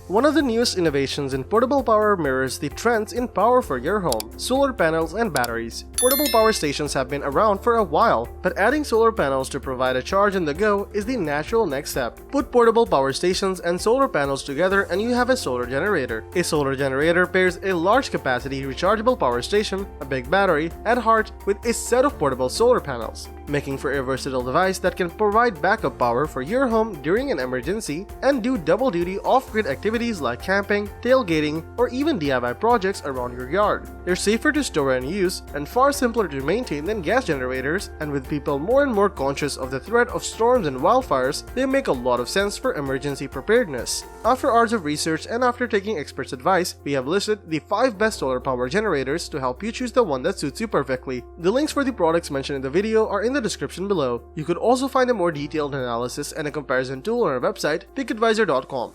One of the newest innovations in portable power mirrors the trends in power for your home, solar panels and batteries. Portable power stations have been around for a while, but adding solar panels to provide a charge on the go is the natural next step. Put portable power stations and solar panels together and you have a solar generator. A solar generator pairs a large capacity rechargeable power station, a big battery, at heart with a set of portable solar panels, making for a versatile device that can provide backup power for your home during an emergency and do double duty off-grid activities like camping, tailgating, or even DIY projects around your yard. They're safer to store and use and far simpler to maintain than gas generators, and with people more and more conscious of the threat of storms and wildfires, they make a lot of sense for emergency preparedness. After hours of research and after taking experts' advice, we have listed the 5 best solar power generators to help you choose the one that suits you perfectly. The links for the products mentioned in the video are in the description below. You could also find a more detailed analysis and a comparison tool on our website, pickadvisor.com.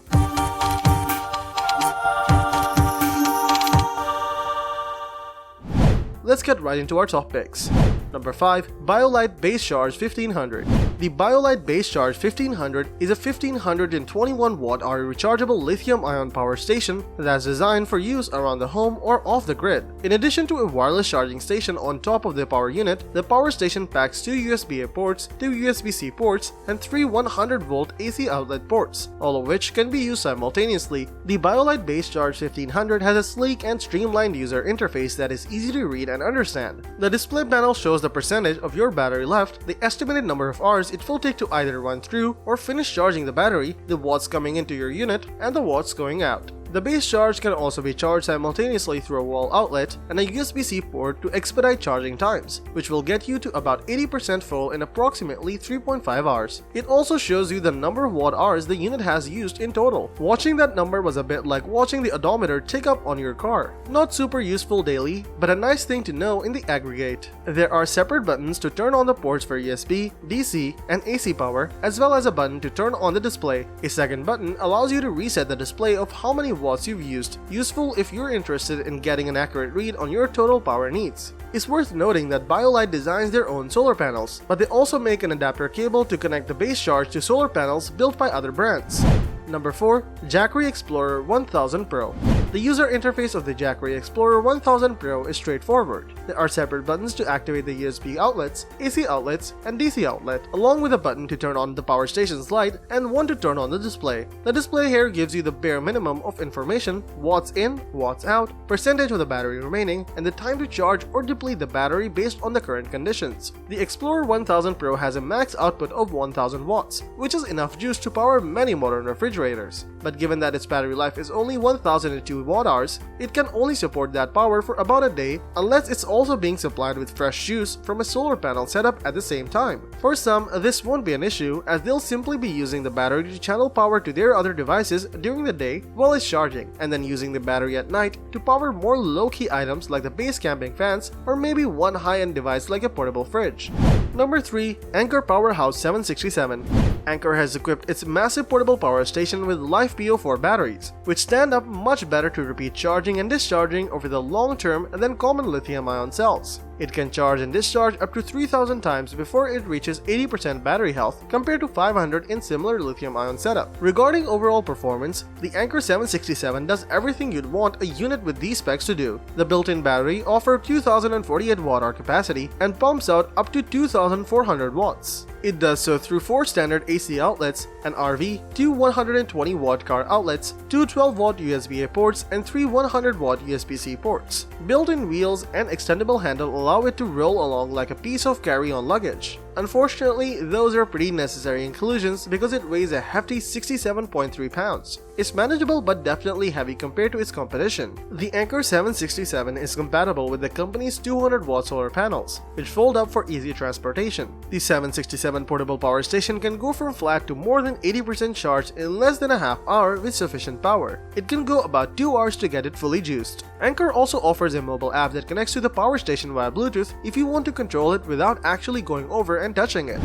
Let's get right into our top picks. Number 5. BioLite BaseCharge 1500. The BioLite BaseCharge 1500 is a 1521 watt-hour rechargeable lithium-ion power station that's designed for use around the home or off the grid. In addition to a wireless charging station on top of the power unit, the power station packs 2 USB-A ports, 2 USB-C ports, and 3 100-volt AC outlet ports, all of which can be used simultaneously. The BioLite BaseCharge 1500 has a sleek and streamlined user interface that is easy to read and understand. The display panel shows the percentage of your battery left, the estimated number of hours it will take to either run through or finish charging the battery, the watts coming into your unit, and the watts going out. The BaseCharge can also be charged simultaneously through a wall outlet and a USB-C port to expedite charging times, which will get you to about 80% full in approximately 3.5 hours. It also shows you the number of watt-hours the unit has used in total. Watching that number was a bit like watching the odometer tick up on your car. Not super useful daily, but a nice thing to know in the aggregate. There are separate buttons to turn on the ports for USB, DC, and AC power, as well as a button to turn on the display. A second button allows you to reset the display of how many watts you've used, useful if you're interested in getting an accurate read on your total power needs. It's worth noting that BioLite designs their own solar panels, but they also make an adapter cable to connect the BaseCharge to solar panels built by other brands. Number 4. Jackery Explorer 1000 Pro. The user interface of the Jackery Explorer 1000 Pro is straightforward. There are separate buttons to activate the USB outlets, AC outlets, and DC outlet, along with a button to turn on the power station's light and one to turn on the display. The display here gives you the bare minimum of information: watts in, watts out, percentage of the battery remaining, and the time to charge or deplete the battery based on the current conditions. The Explorer 1000 Pro has a max output of 1000 watts, which is enough juice to power many modern refrigerators. But given that its battery life is only 1002 watt-hours, it can only support that power for about a day unless it's also being supplied with fresh juice from a solar panel setup at the same time. For some, this won't be an issue, as they'll simply be using the battery to channel power to their other devices during the day while it's charging, and then using the battery at night to power more low-key items like the base camping fans or maybe one high-end device like a portable fridge. Number 3. Anker PowerHouse 767. Anker has equipped its massive portable power station with LiFePO4 batteries, which stand up much better to repeat charging and discharging over the long term than common lithium-ion cells. It can charge and discharge up to 3000 times before it reaches 80% battery health compared to 500 in similar lithium-ion setup. Regarding overall performance, the Anker 767 does everything you'd want a unit with these specs to do. The built-in battery offers 2048 watt-hour capacity and pumps out up to 2400 watts. It does so through 4 standard AC outlets, an RV, 2 120-watt car outlets, 2 12-watt USB-A ports, and 3 100-watt USB-C ports. Built-in wheels and extendable handle allow it to roll along like a piece of carry-on luggage. Unfortunately, those are pretty necessary inclusions because it weighs a hefty 67.3 pounds. It's manageable but definitely heavy compared to its competition. The Anker 767 is compatible with the company's 200-watt solar panels, which fold up for easy transportation. The 767 portable power station can go from flat to more than 80% charged in less than a half hour with sufficient power. It can go about 2 hours to get it fully juiced. Anker also offers a mobile app that connects to the power station via Bluetooth if you want to control it without actually going over and touching it.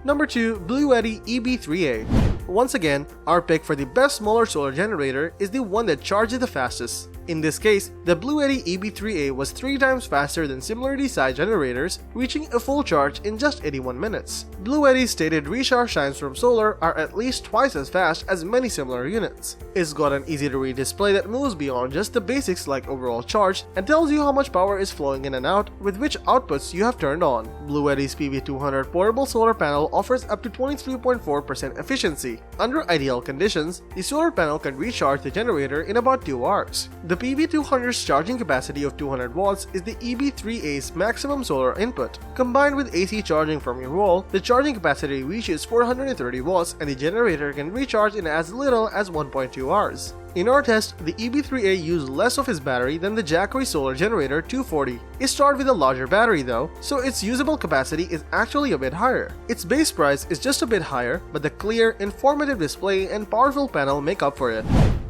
Number 2. BLUETTI EB3A. Once again, our pick for the best smaller solar generator is the one that charges the fastest. In this case, the BLUETTI EB3A was 3 times faster than similarly sized generators, reaching a full charge in just 81 minutes. BLUETTI's stated recharge times from solar are at least twice as fast as many similar units. It's got an easy-to-read display that moves beyond just the basics like overall charge and tells you how much power is flowing in and out with which outputs you have turned on. BLUETTI's PV200 portable solar panel offers up to 23.4% efficiency. Under ideal conditions, the solar panel can recharge the generator in about 2 hours. The PV200's charging capacity of 200 watts is the EB3A's maximum solar input. Combined with AC charging from your wall, the charging capacity reaches 430 watts and the generator can recharge in as little as 1.2 hours. In our test, the EB3A used less of its battery than the Jackery Solar Generator 240. It started with a larger battery though, so its usable capacity is actually a bit higher. Its base price is just a bit higher, but the clear, informative display and powerful panel make up for it.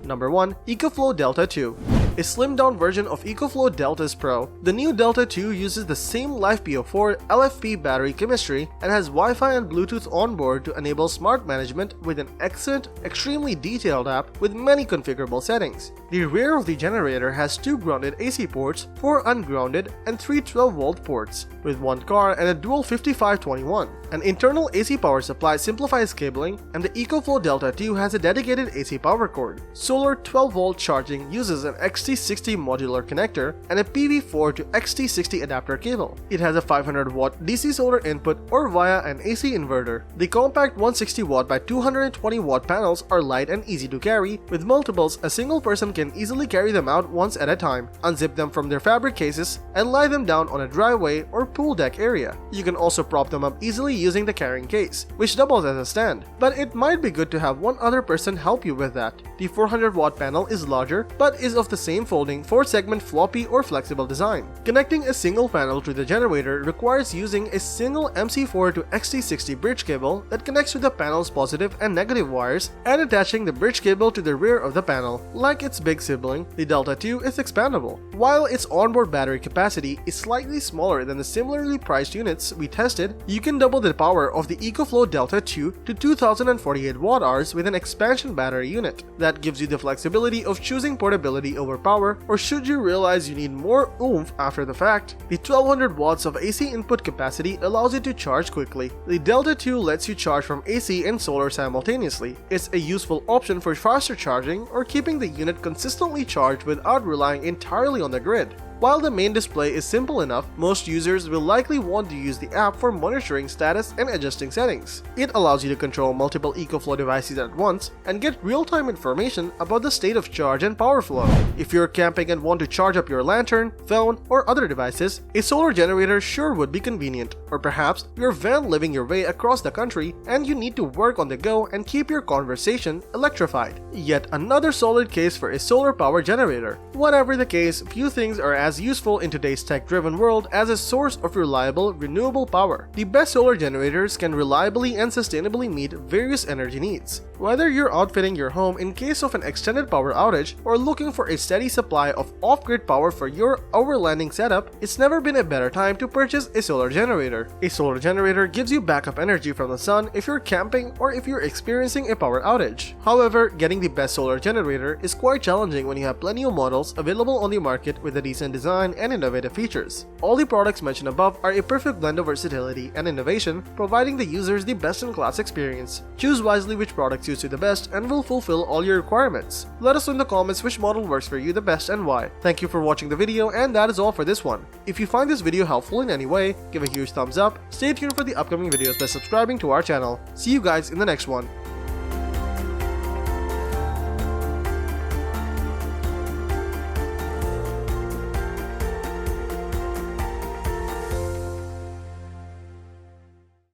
Number 1. EcoFlow Delta 2. A slimmed-down version of EcoFlow Delta's Pro, the new Delta 2 uses the same LiFePO4 LFP battery chemistry and has Wi-Fi and Bluetooth on board to enable smart management with an excellent, extremely detailed app with many configurable settings. The rear of the generator has 2 grounded AC ports, 4 ungrounded, and 3 12-volt ports, with 1 car and a dual 5521. An internal AC power supply simplifies cabling, and the EcoFlow Delta 2 has a dedicated AC power cord. Solar 12-volt charging uses an XT60 modular connector and a PV4 to XT60 adapter cable. It has a 500-watt DC solar input or via an AC inverter. The compact 160-watt by 220-watt panels are light and easy to carry. With multiples, a single person can easily carry them out once at a time, unzip them from their fabric cases, and lie them down on a driveway or pool deck area. You can also prop them up easily using the carrying case, which doubles as a stand. But it might be good to have one other person help you with that. The 400-watt panel is larger, but is of the same folding 4-segment floppy or flexible design. Connecting a single panel to the generator requires using a single MC4 to XT60 bridge cable that connects to the panel's positive and negative wires and attaching the bridge cable to the rear of the panel. Like its big sibling, the Delta 2 is expandable. While its onboard battery capacity is slightly smaller than the similarly priced units we tested, you can double the power of the EcoFlow Delta 2 to 2048 watt-hours with an expansion battery unit. That gives you the flexibility of choosing portability over power, or should you realize you need more oomph after the fact. The 1200 watts of AC input capacity allows you to charge quickly. The Delta 2 lets you charge from AC and solar simultaneously. It's a useful option for faster charging or keeping the unit consistently charged without relying entirely on the grid. While the main display is simple enough, most users will likely want to use the app for monitoring status and adjusting settings. It allows you to control multiple EcoFlow devices at once and get real-time information about the state of charge and power flow. If you're camping and want to charge up your lantern, phone, or other devices, a solar generator sure would be convenient. Or perhaps you're van living your way across the country and you need to work on the go and keep your conversation electrified. Yet another solid case for a solar power generator. Whatever the case, few things are as useful in today's tech-driven world as a source of reliable, renewable power. The best solar generators can reliably and sustainably meet various energy needs. Whether you're outfitting your home in case of an extended power outage or looking for a steady supply of off-grid power for your overlanding setup, it's never been a better time to purchase a solar generator. A solar generator gives you backup energy from the sun if you're camping or if you're experiencing a power outage. However, getting the best solar generator is quite challenging when you have plenty of models available on the market with a decent design and innovative features. All the products mentioned above are a perfect blend of versatility and innovation, providing the users the best-in-class experience. Choose wisely which product suits you the best and will fulfill all your requirements. Let us know in the comments which model works for you the best and why. Thank you for watching the video, and that is all for this one. If you find this video helpful in any way, give a huge thumbs up, stay tuned for the upcoming videos by subscribing to our channel. See you guys in the next one.